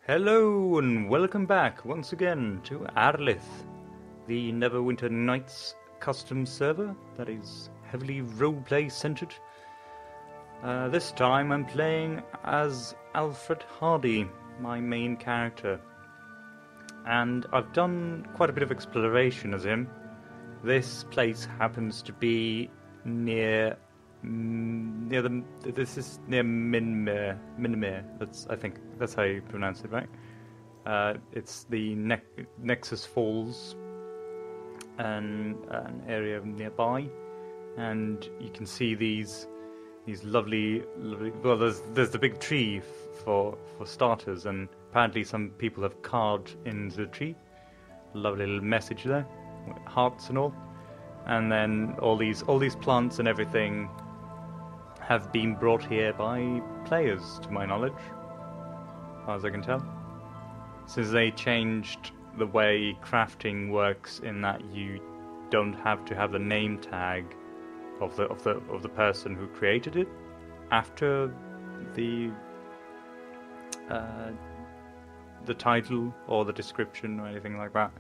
Hello and welcome back once again to Arelith, the Neverwinter Nights custom server that is heavily roleplay centered. This time I'm playing as Alfred Hardy, my main character, and I've done quite a bit of exploration as him. This place happens to be near this is near Minmere. I think that's how you pronounce it, right? It's the Nexus Falls, an area nearby, and you can see these lovely. Well, there's the big tree for starters, and apparently some people have carved into the tree. Lovely little message there, hearts and all, and then all these plants and everything have been brought here by players, to my knowledge, as far as I can tell. Since they changed the way crafting works, in that you don't have to have the name tag of the person who created it after the title or the description or anything like that.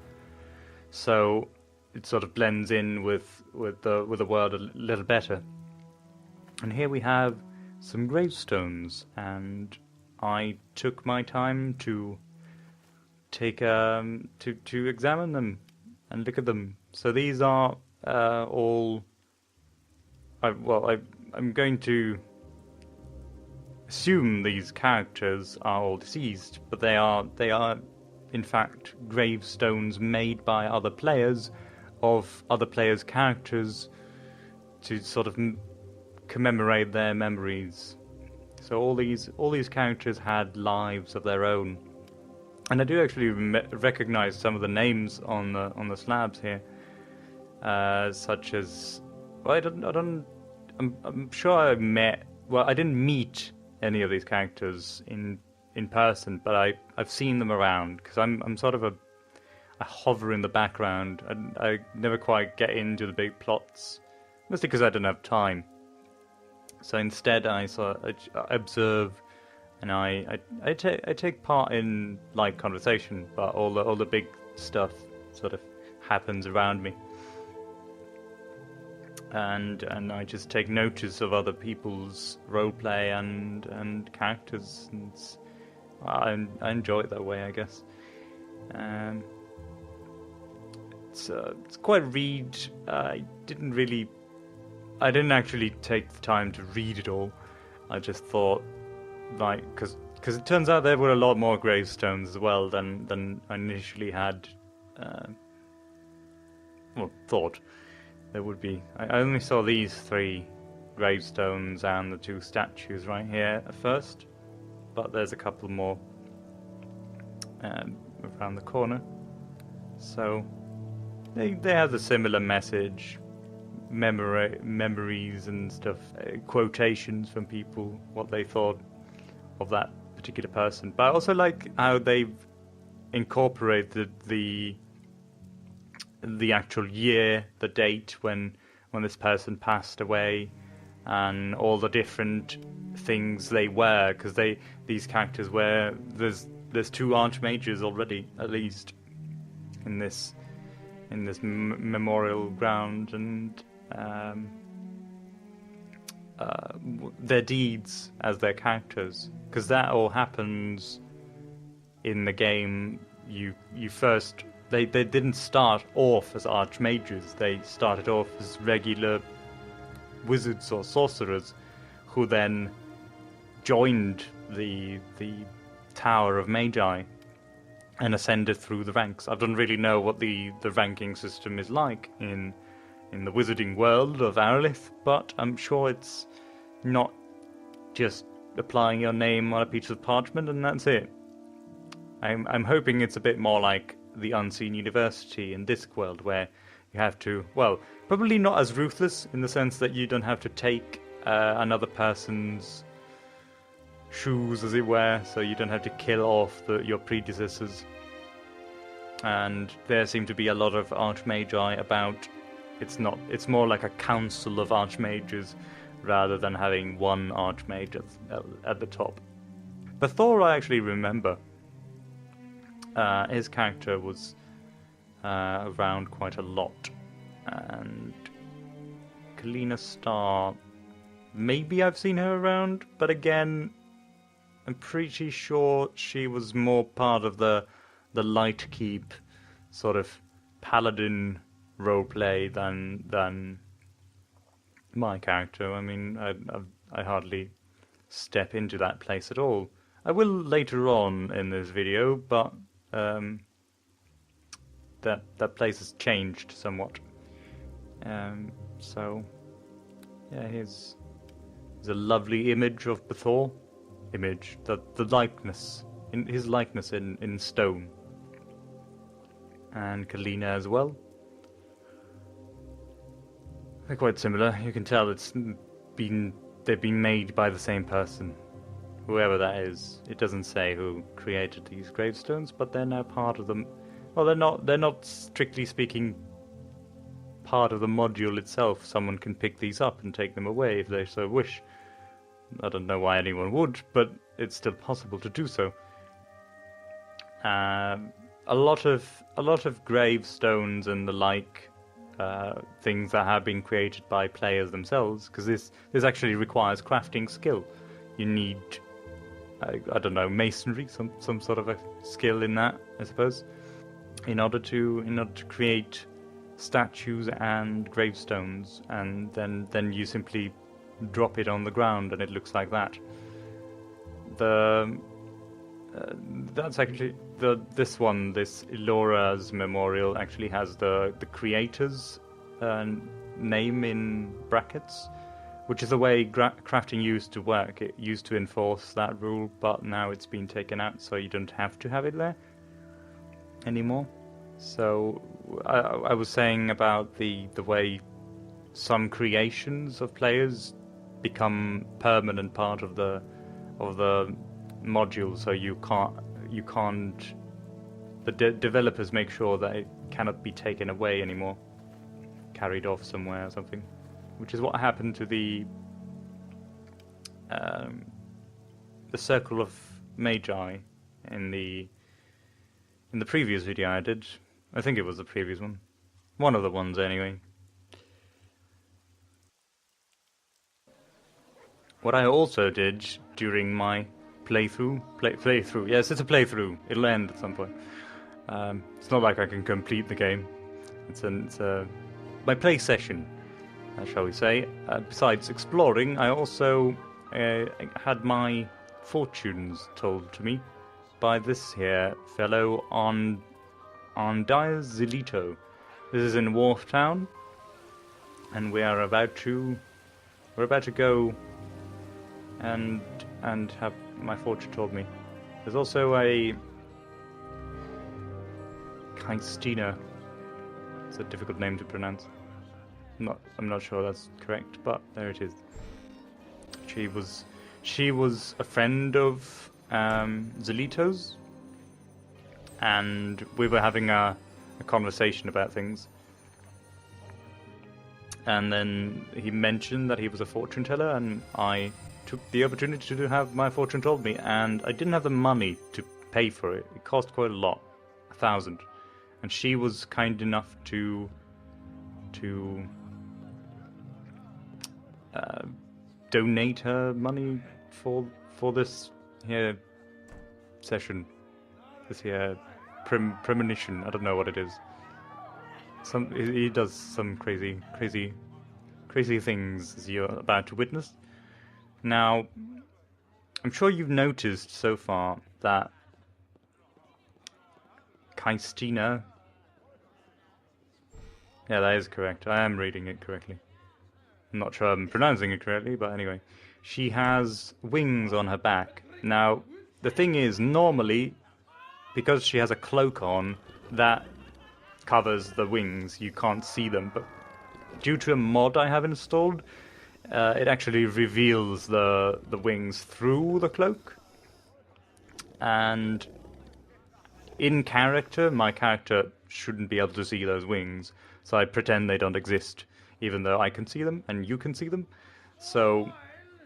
So it sort of blends in with the world a little better. And here we have some gravestones, and I took my time to take to examine them and look at them. So these are all. I'm going to assume these characters are all deceased, but they are in fact gravestones made by other players of other players' characters to sort of commemorate their memories. So all these characters had lives of their own, and I do actually recognize some of the names on the slabs here, such as, well, I'm sure I didn't meet any of these characters in person, but I've seen them around, because I'm sort of I hover in the background, and I never quite get into the big plots, mostly because I don't have time. So instead, I observe, and I take part in light conversation, but all the big stuff sort of happens around me, and I just take notice of other people's roleplay and characters, and I enjoy it that way, I guess. It's quite a read. I didn't actually take the time to read it all. I just thought, like, because it turns out there were a lot more gravestones as well than I initially had, thought there would be. I only saw these 3 gravestones and the 2 statues right here at first, but there's a couple more around the corner. So they have a similar message. Memories and stuff, quotations from people, what they thought of that particular person. But I also like how they've incorporated the actual year, the date when this person passed away, and all the different things they wear, because these characters wear. There's 2 archmages already, at least, in this memorial ground, and their deeds as their characters, because that all happens in the game. You first, they didn't start off as archmages. They started off as regular wizards or sorcerers, who then joined the Tower of Magi and ascended through the ranks. I don't really know what the ranking system is like in the wizarding world of Arelith, but I'm sure it's not just applying your name on a piece of parchment and that's it. I'm hoping it's a bit more like the Unseen University in Discworld, where you have to, well, probably not as ruthless in the sense that you don't have to take another person's shoes, as it were, so you don't have to kill off your predecessors. And there seem to be a lot of archmagi about. It's more like a council of archmages rather than having one archmage at the top. But Thor I actually remember. his character was around quite a lot, and Kalina Star, maybe I've seen her around, but again, I'm pretty sure she was more part of the Blight Keep sort of paladin roleplay than my character. I mean, I hardly step into that place at all. I will later on in this video, but that place has changed somewhat. So yeah, here's a lovely image of Bethor. The likeness, in his likeness in stone. And Kalina as well. They're quite similar. You can tell they've been made by the same person. Whoever that is. It doesn't say who created these gravestones, but they're now part of them. Well, they're not strictly speaking part of the module itself. Someone can pick these up and take them away if they so wish. I don't know why anyone would, but it's still possible to do so. A lot of gravestones and the like things that have been created by players themselves, because this actually requires crafting skill. You need, I don't know, masonry, some sort of a skill in that, I suppose, in order to create statues and gravestones, and then you simply drop it on the ground and it looks like that. That's actually this Elora's memorial actually has the creator's name in brackets, which is the way crafting used to work. It used to enforce that rule, but now it's been taken out, so you don't have to have it there anymore. So I was saying about the way some creations of players become permanent part of the module, so you can't the developers make sure that it cannot be taken away anymore, carried off somewhere or something, which is what happened to the Circle of Magi in the previous video I did. I think it was the previous one of the ones anyway. What I also did during my playthrough, yes, it's a playthrough. It'll end at some point. It's not like I can complete the game. It's my play session, shall we say. Besides exploring, I also had my fortunes told to me by this here fellow on Diaz Zilito. This is in Wharf Town, and we're about to go and have my fortune told me. There's also a Kaistina. It's a difficult name to pronounce. I'm not sure that's correct, but there it is. She was a friend of Zelito's, and we were having a conversation about things. And then he mentioned that he was a fortune teller, and I took the opportunity to have my fortune told me, and I didn't have the money to pay for it. It cost quite a lot, 1,000, and she was kind enough to donate her money for this here session, this here premonition. I don't know what it is. He does some crazy things as you're about to witness. Now, I'm sure you've noticed so far that Kaistina, yeah, that is correct. I am reading it correctly. I'm not sure I'm pronouncing it correctly, but anyway. She has wings on her back. Now, the thing is, normally, because she has a cloak on, that covers the wings. You can't see them, but due to a mod I have installed, it actually reveals the wings through the cloak. And in character, my character shouldn't be able to see those wings, so I pretend they don't exist, even though I can see them and you can see them. So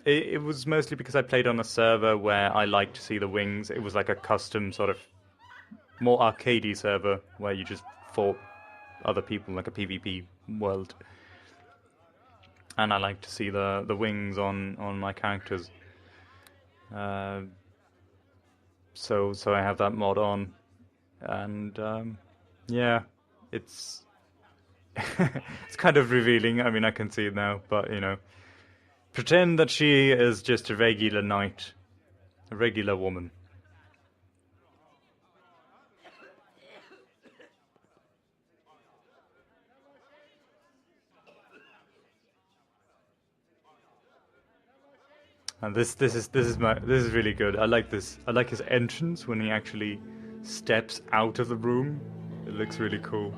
it was mostly because I played on a server where I like to see the wings. It was like a custom sort of more arcadey server where you just fought other people, like a PvP world. And I like to see the wings on my characters. So I have that mod on, and yeah, it's it's kind of revealing. I mean, I can see it now, but you know, pretend that she is just a regular knight, a regular woman. And this is really good. I like this. I like his entrance when he actually steps out of the room. It looks really cool.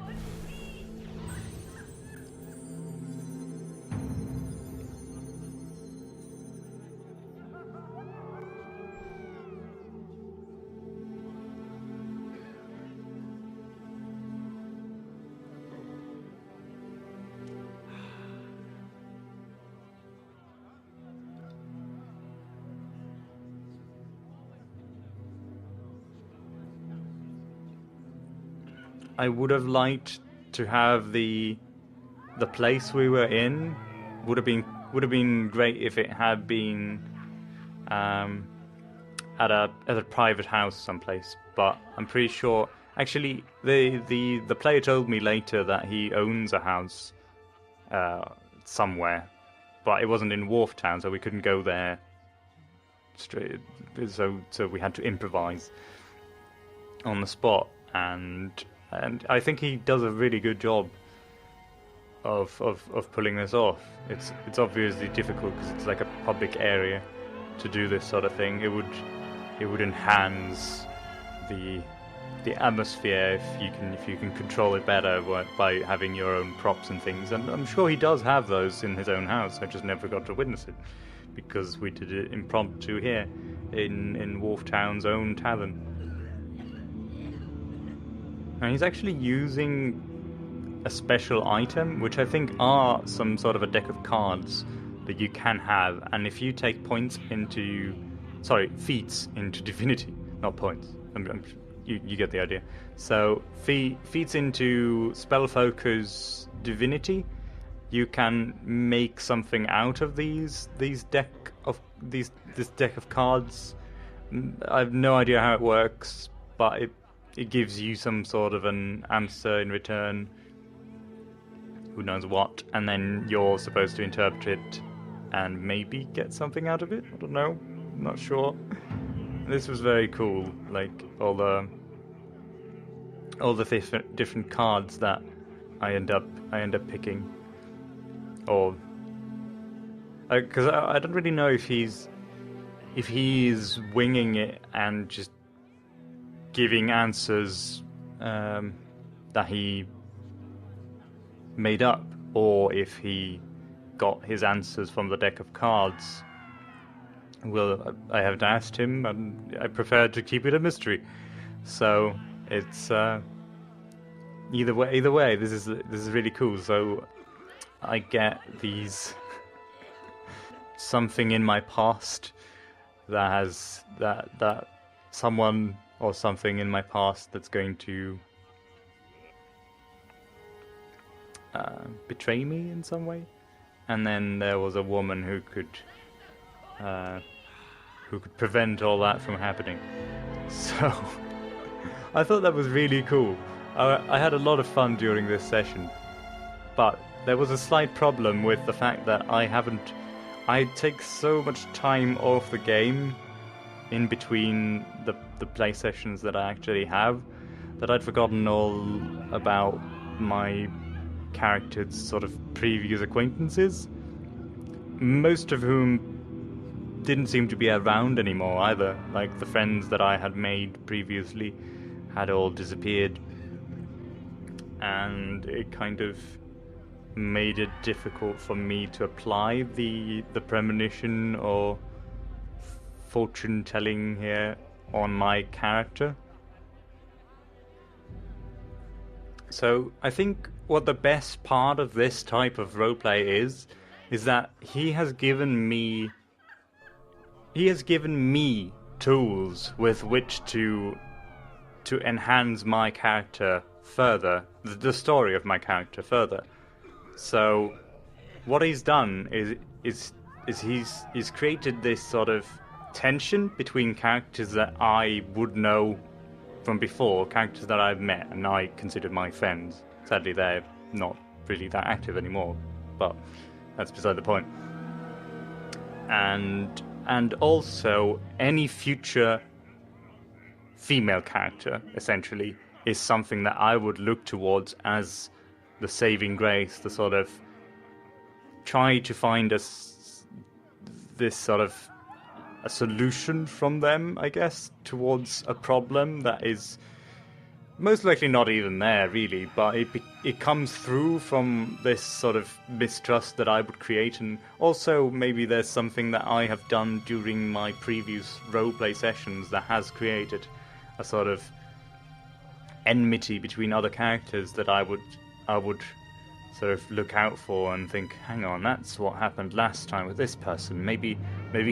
I would have liked to have the place we were in would have been great if it had been at a private house someplace. But I'm pretty sure. Actually, the player told me later that he owns a house somewhere, but it wasn't in Wharf Town, so we couldn't go there straight. So we had to improvise on the spot, and I think he does a really good job of pulling this off. It's obviously difficult because it's like a public area to do this sort of thing. It would enhance the atmosphere if you can control it better by having your own props and things. And I'm sure he does have those in his own house. I just never got to witness it because we did it impromptu here in Wharf Town's own tavern. And he's actually using a special item, which I think are some sort of a deck of cards that you can have. And if you take feats into divinity, not points. You get the idea. So feats into spell focus divinity, you can make something out of this deck of cards. I have no idea how it works, but it gives you some sort of an answer in return, who knows what, and then you're supposed to interpret it and maybe get something out of it. I don't know, I'm not sure. This was very cool, like all the different cards that I end up picking, or because I don't really know if he's winging it and just giving answers that he made up, or if he got his answers from the deck of cards. Well, I haven't asked him, and I prefer to keep it a mystery. So it's either way. This is really cool. So I get these something in my past that has that someone or something in my past that's going to betray me in some way. And then there was a woman who could prevent all that from happening. So I thought that was really cool. I had a lot of fun during this session, but there was a slight problem with the fact that I take so much time off the game in between the play sessions that I actually have, that I'd forgotten all about my character's sort of previous acquaintances, most of whom didn't seem to be around anymore either. Like the friends that I had made previously had all disappeared, and it kind of made it difficult for me to apply the premonition or fortune telling here on my character. So I think what the best part of this type of roleplay is that he has given me tools with which to to enhance my character further, the story of my character further. So what he's done is he's created this sort of tension between characters that I would know from before, characters that I've met and I considered my friends. Sadly, they're not really that active anymore, but that's beside the point. And also any future female character, essentially, is something that I would look towards as the saving grace, the sort of try to find this sort of a solution from them, I guess, towards a problem that is most likely not even there, really, but it comes through from this sort of mistrust that I would create, and also maybe there's something that I have done during my previous roleplay sessions that has created a sort of enmity between other characters that I would sort of look out for and think, hang on, that's what happened last time with this person. Maybe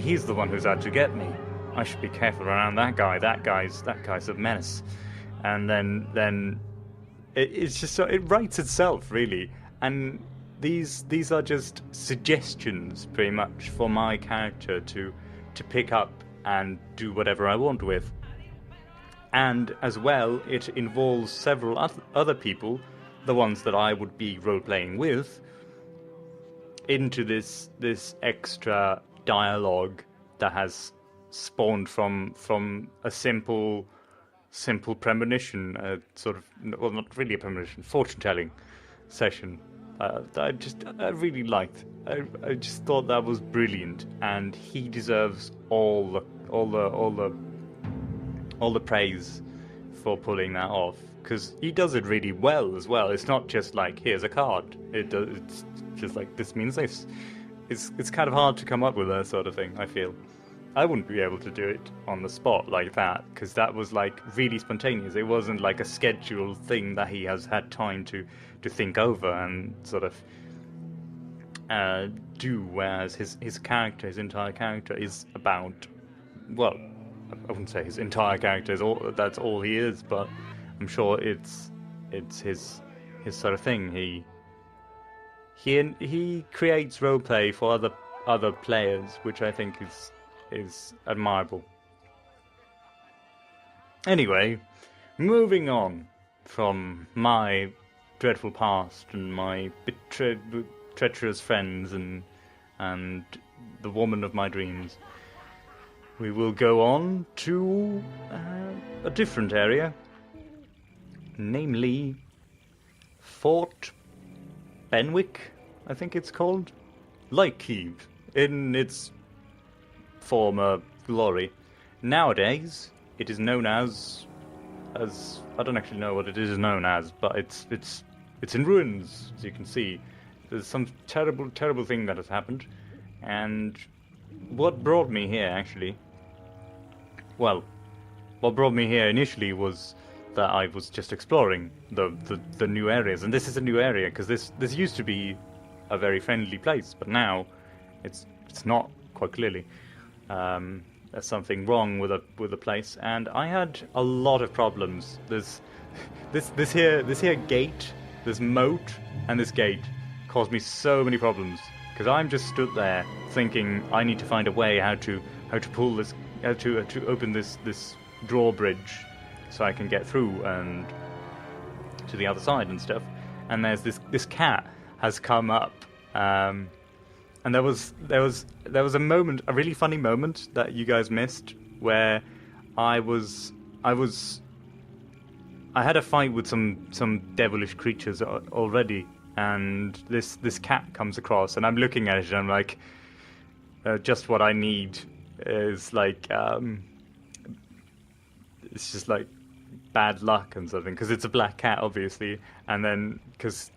he's the one who's out to get me. I should be careful around that guy. That guy's a menace. And then it's just so, it writes itself, really. And these are just suggestions, pretty much, for my character to pick up and do whatever I want with. And as well, it involves several other people, the ones that I would be role-playing with, into this extra dialogue that has spawned from a simple premonition, sort of, well, not really a premonition, fortune-telling session. I really liked. I just thought that was brilliant, and he deserves all the praise for pulling that off, because he does it really well as well. It's not just like, here's a card. It's just like, this means this. It's kind of hard to come up with that sort of thing, I feel. I wouldn't be able to do it on the spot like that, because that was like really spontaneous. It wasn't like a scheduled thing that he has had time to think over and sort of do, whereas his entire character is about, well, I wouldn't say his entire character is that's all he is, but I'm sure it's his sort of thing. He creates roleplay for other players, which I think is admirable. Anyway, moving on from my dreadful past and my treacherous friends and the woman of my dreams, we will go on to a different area, namely Fort Benwick, I think it's called. Blight Keep, in its former glory. Nowadays, it is known as I don't actually know what it is known as, but it's in ruins, as you can see. There's some terrible thing that has happened, and what brought me here, actually, well, what brought me here initially was that I was just exploring the new areas, and this is a new area because this used to be a very friendly place, but now it's not, quite clearly. There's something wrong with the place, and I had a lot of problems. There's this here gate, this moat, and this gate caused me so many problems because I'm just stood there thinking I need to find a way how to pull this, to open this drawbridge so I can get through and to the other side and stuff. And there's this cat has come up, and there was a moment, a really funny moment that you guys missed, where I had a fight with some devilish creatures already, and this cat comes across, and I'm looking at it and I'm like, just what I need is like, it's just like bad luck and something, because it's a black cat, obviously, and then because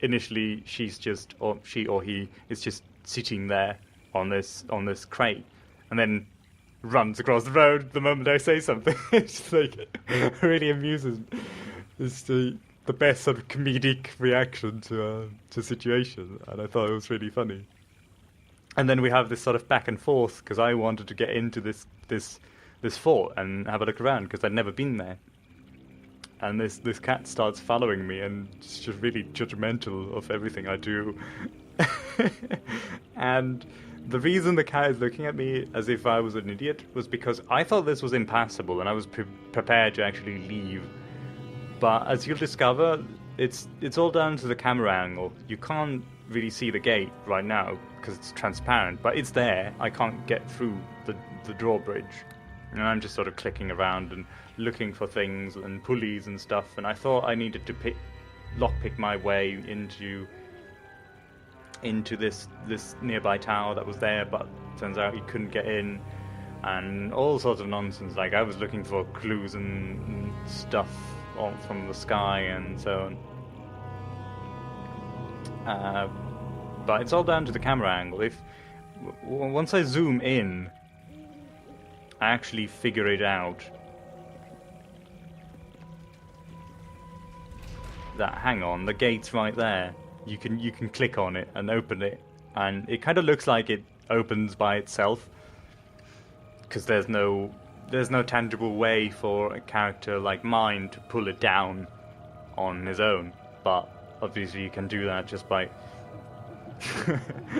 initially she's just, or she or he is just sitting there on this crate, and then runs across the road the moment I say something. It's just like really amuses. It's the best sort of comedic reaction to a situation, and I thought it was really funny. And then we have this sort of back and forth because I wanted to get into this fort and have a look around because I'd never been there. and this cat starts following me, and it's just really judgmental of everything I do. And the reason the cat is looking at me as if I was an idiot was because I thought this was impassable, and I was prepared to actually leave. But as you'll discover, it's all down to the camera angle. You can't really see the gate right now because it's transparent, but it's there. I can't get through the drawbridge, and I'm just sort of clicking around and looking for things and pulleys and stuff. And I thought I needed to lockpick my way into this nearby tower that was there, but turns out you couldn't get in, and all sorts of nonsense. Like, I was looking for clues and stuff from the sky and so on. But it's all down to the camera angle. Once I zoom in, I actually figure it out. Hang on, the gate's right there. You can click on it and open it, and it kind of looks like it opens by itself, because there's no tangible way for a character like mine to pull it down on his own. But obviously you can do that just by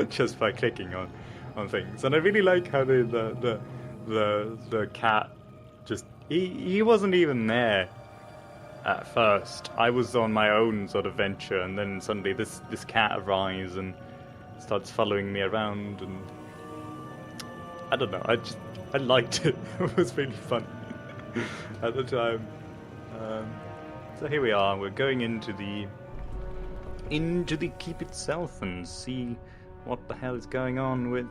just by clicking on things. And I really like how the cat just he wasn't even there at first. I was on my own sort of venture, and then suddenly this cat arrives and starts following me around, and I don't know, I liked it. It was really fun at the time. So here we are. We're going into the keep itself and see what the hell is going on with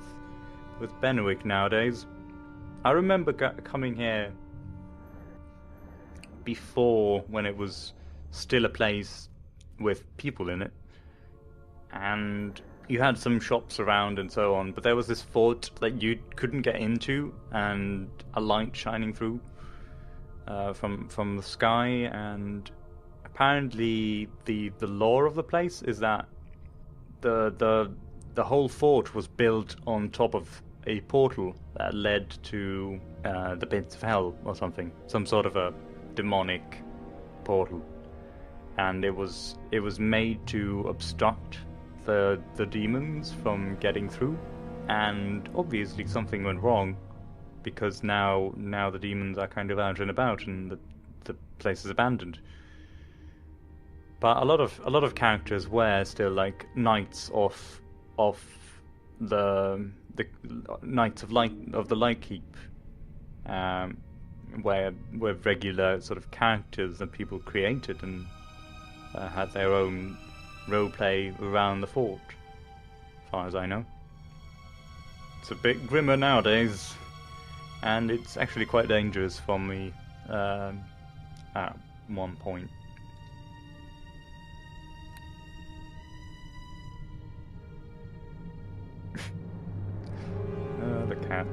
Benwick nowadays. I remember coming here before, when it was still a place with people in it, and you had some shops around and so on, but there was this fort that you couldn't get into, and a light shining through from the sky. And apparently the lore of the place is that the whole fort was built on top of a portal that led to the pits of hell or something, some sort of a demonic portal, and it was made to obstruct the demons from getting through. And obviously something went wrong, because now the demons are kind of out and about, and the place is abandoned. But a lot of characters were still like knights of the Knights of the Blight Keep, where regular sort of characters that people created and had their own roleplay around the fort, as far as I know. It's a bit grimmer nowadays, and it's actually quite dangerous for me at one point. The cat.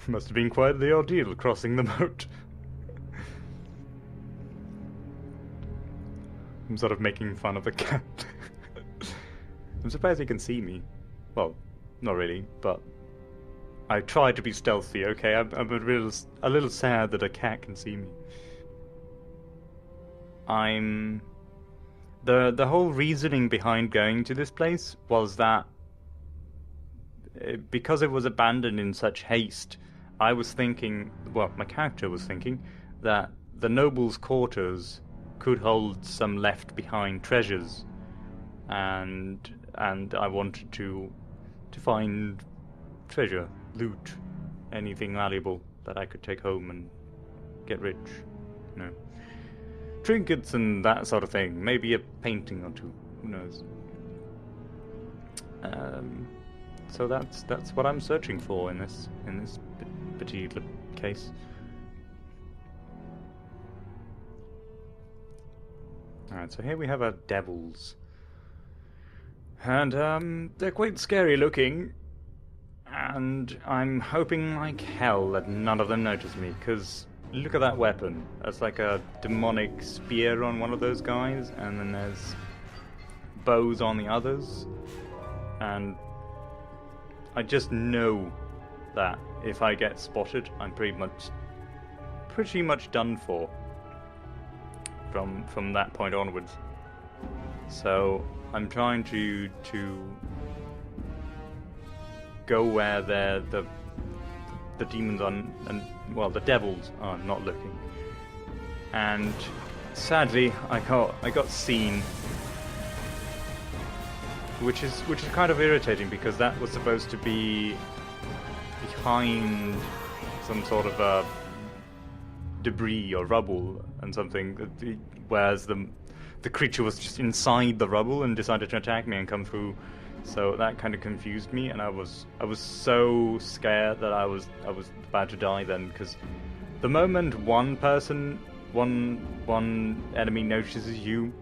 Must have been quite the ordeal crossing the moat. I'm sort of making fun of the cat. I'm surprised he can see me. Well, not really, but I try to be stealthy, okay? I'm a little sad that a cat can see me. The whole reasoning behind going to this place was that because it was abandoned in such haste, I was thinking, well, my character was thinking, that the nobles' quarters could hold some left behind treasures, and I wanted to find treasure, loot, anything valuable that I could take home and get rich, you know. Trinkets and that sort of thing, maybe a painting or two, who knows. So that's what I'm searching for in this particular case. Alright, so here we have our devils. And they're quite scary looking. And I'm hoping like hell that none of them notice me, because look at that weapon. That's like a demonic spear on one of those guys, and then there's bows on the others. And I just know that if I get spotted, I'm pretty much done for from that point onwards. So I'm trying to go where the demons are, and well, the devils are not looking. And sadly, I got seen, which is kind of irritating, because that was supposed to be behind some sort of debris or rubble and something, whereas the creature was just inside the rubble and decided to attack me and come through. So that kind of confused me, and I was so scared that I was about to die then, because the moment one enemy notices you,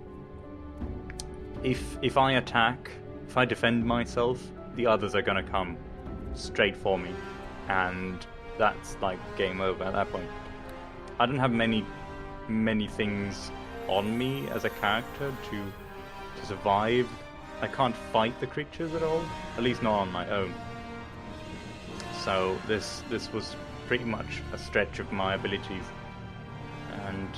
if I attack, if I defend myself, the others are gonna come straight for me, and that's like game over at that point. I don't have many things on me as a character to survive. I can't fight the creatures at all, at least not on my own. So this was pretty much a stretch of my abilities, and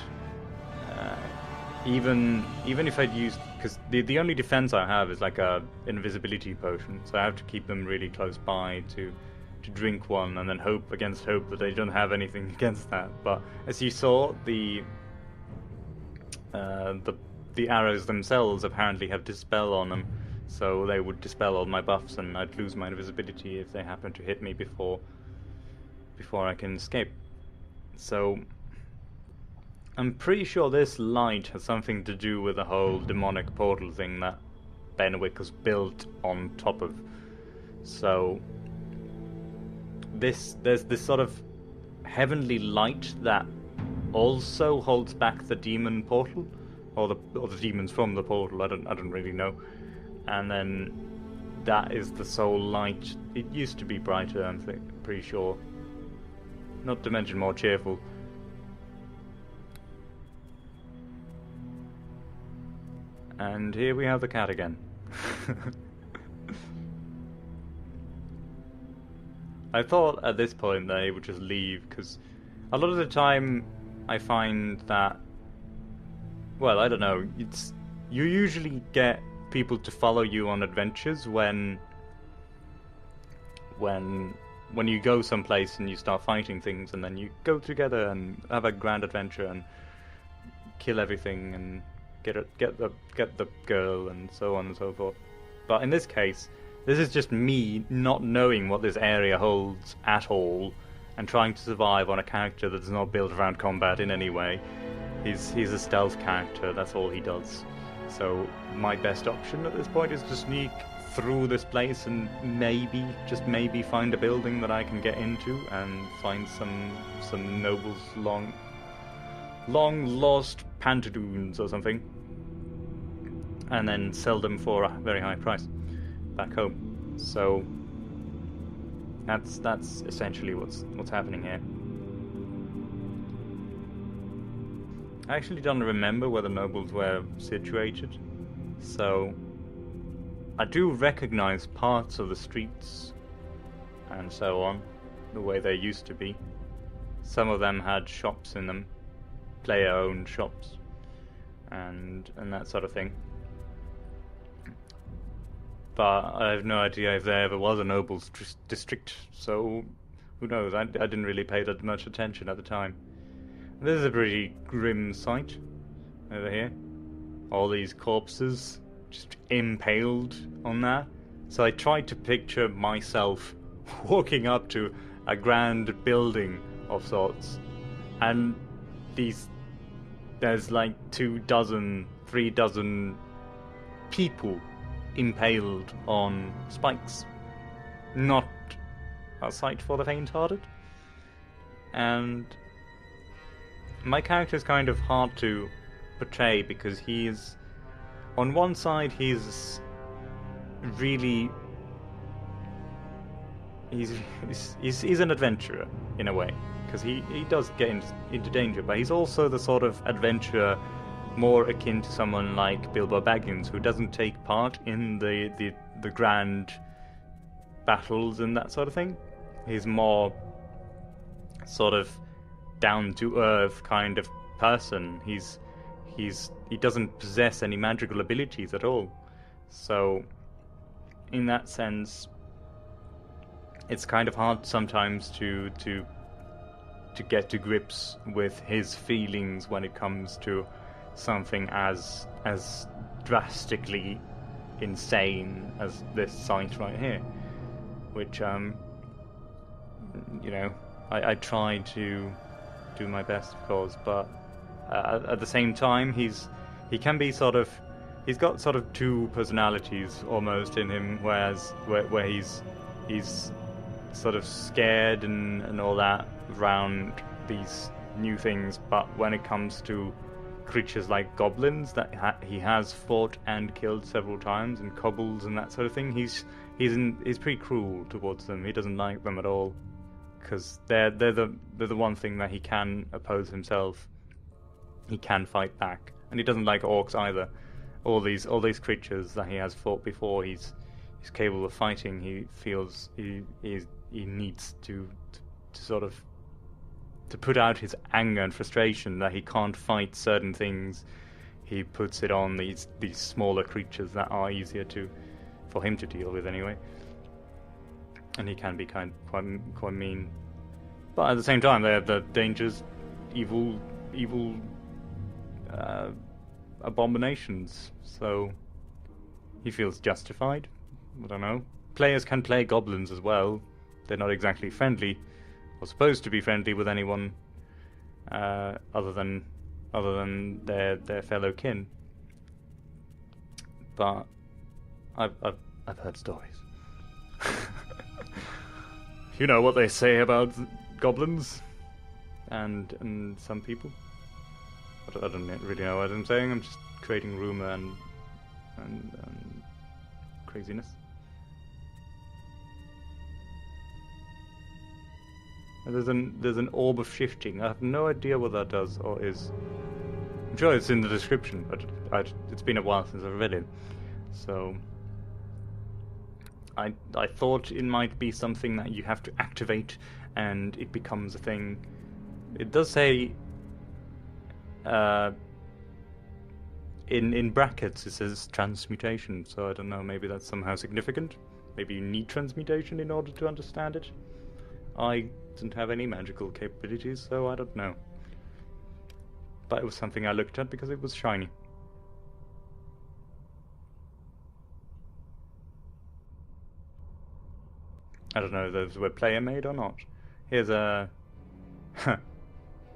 even if I'd used, because the only defense I have is like a invisibility potion, so I have to keep them really close by to drink one, and then hope against hope that they don't have anything against that. But as you saw, the arrows themselves apparently have dispel on them, so they would dispel all my buffs, and I'd lose my invisibility if they happen to hit me before I can escape. So I'm pretty sure this light has something to do with the whole demonic portal thing that Benwick was built on top of. So there's this sort of heavenly light that also holds back the demon portal, or the demons from the portal. I don't really know. And then that is the soul light. It used to be brighter, I'm pretty sure. Not to mention more cheerful. And here we have the cat again. I thought at this point they would just leave, because a lot of the time I find that, well, I don't know, you usually get people to follow you on adventures when you go someplace and you start fighting things, and then you go together and have a grand adventure and kill everything and get the girl and so on and so forth. But in this case, this is just me not knowing what this area holds at all, and trying to survive on a character that's not built around combat in any way. He's a stealth character, that's all he does. So my best option at this point is to sneak through this place and just maybe find a building that I can get into and find some nobles long lost pantaloons or something, and then sell them for a very high price back home. So that's essentially what's happening here. I actually don't remember where the nobles were situated, so I do recognize parts of the streets and so on, the way they used to be. Some of them had shops in them, player-owned shops, and that sort of thing. But I have no idea if there ever was a nobles district, so who knows? I didn't really pay that much attention at the time. This is a pretty grim sight over here. All these corpses just impaled on that. So I tried to picture myself walking up to a grand building of sorts, and there's like 3 dozen people impaled on spikes. Not a sight for the faint-hearted. And my character is kind of hard to portray, because he's, on one side, he's an adventurer in a way, because he does get into danger, but he's also the sort of adventurer more akin to someone like Bilbo Baggins, who doesn't take part in the grand battles and that sort of thing. He's more sort of down to earth kind of person. He doesn't possess any magical abilities at all. So in that sense, it's kind of hard sometimes to get to grips with his feelings when it comes to something as drastically insane as this site right here, which I try to do my best, of course, but at the same time he can be he's got sort of two personalities almost in him, where he's sort of scared and all that around these new things, but when it comes to creatures like goblins that he has fought and killed several times, and kobolds and that sort of thing, he's pretty cruel towards them. He doesn't like them at all, because they're the one thing that he can oppose himself. He can fight back, and he doesn't like orcs either. All these creatures that he has fought before, he's capable of fighting. He feels he needs to sort of to put out his anger and frustration that he can't fight certain things. He puts it on these smaller creatures that are easier for him to deal with anyway. And he can be quite mean, but at the same time, they're the dangers, evil abominations. So he feels justified. I don't know. Players can play goblins as well. They're not exactly friendly, or supposed to be friendly with anyone other than their fellow kin. But I've heard stories. You know what they say about goblins and some people. I don't really know what I'm saying. I'm just creating rumor and craziness. There's an orb of shifting. I have no idea what that does or is. I'm sure it's in the description, but it's been a while since I've read it. So I thought it might be something that you have to activate and it becomes a thing. It does say in brackets it says transmutation, so I don't know, maybe that's somehow significant. Maybe you need transmutation in order to understand it. I didn't have any magical capabilities, so I don't know. But it was something I looked at because it was shiny. I don't know if those were player made or not. Here's a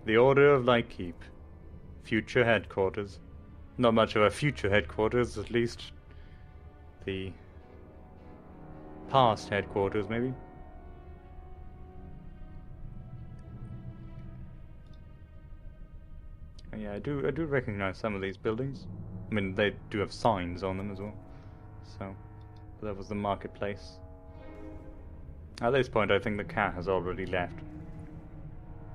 the Order of Blight Keep. Future headquarters. Not much of a future headquarters, at least. The past headquarters, maybe. Yeah, I do recognize some of these buildings. I mean, they do have signs on them as well. So, that was the marketplace. At this point, I think the cat has already left.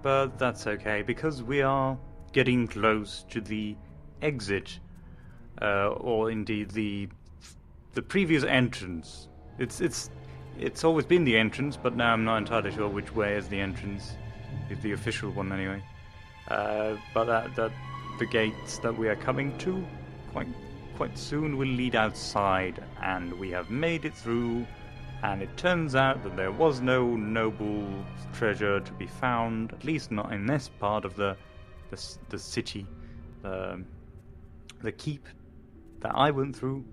But that's okay, because we are getting close to the exit, or indeed the previous entrance. It's always been the entrance, but now I'm not entirely sure which way is the entrance. It's the official one anyway. But that the gates that we are coming to quite soon will lead outside, and we have made it through. And it turns out that there was no noble treasure to be found, at least not in this part of the city, the keep that I went through.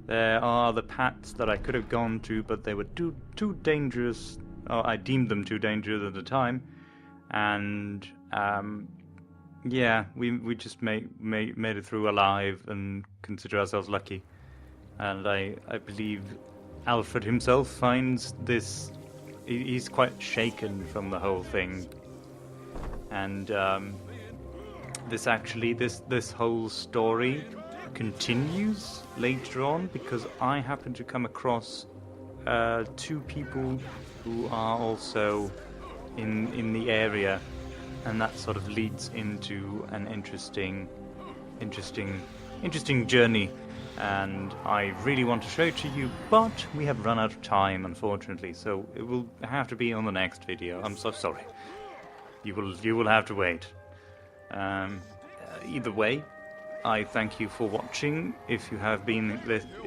There are other paths that I could have gone to, but they were too dangerous. Or I deemed them too dangerous at the time, and yeah, we just made it through alive and consider ourselves lucky. And I believe Alfred himself finds this. He's quite shaken from the whole thing, and this whole story continues later on, because I happen to come across two people who are also in the area, and that sort of leads into an interesting journey and I really want to show it to you, but we have run out of time, unfortunately, so it will have to be on the next video. I'm so sorry. You will have to wait. Either way, I thank you for watching. If you have been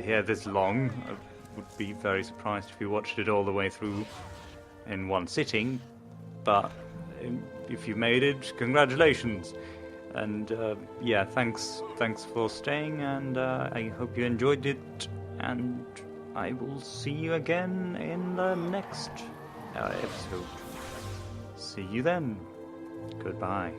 here this long, I would be very surprised if you watched it all the way through in one sitting, but if you made it, congratulations. And yeah, thanks for staying, and I hope you enjoyed it, and I will see you again in the next episode. See you then. Goodbye.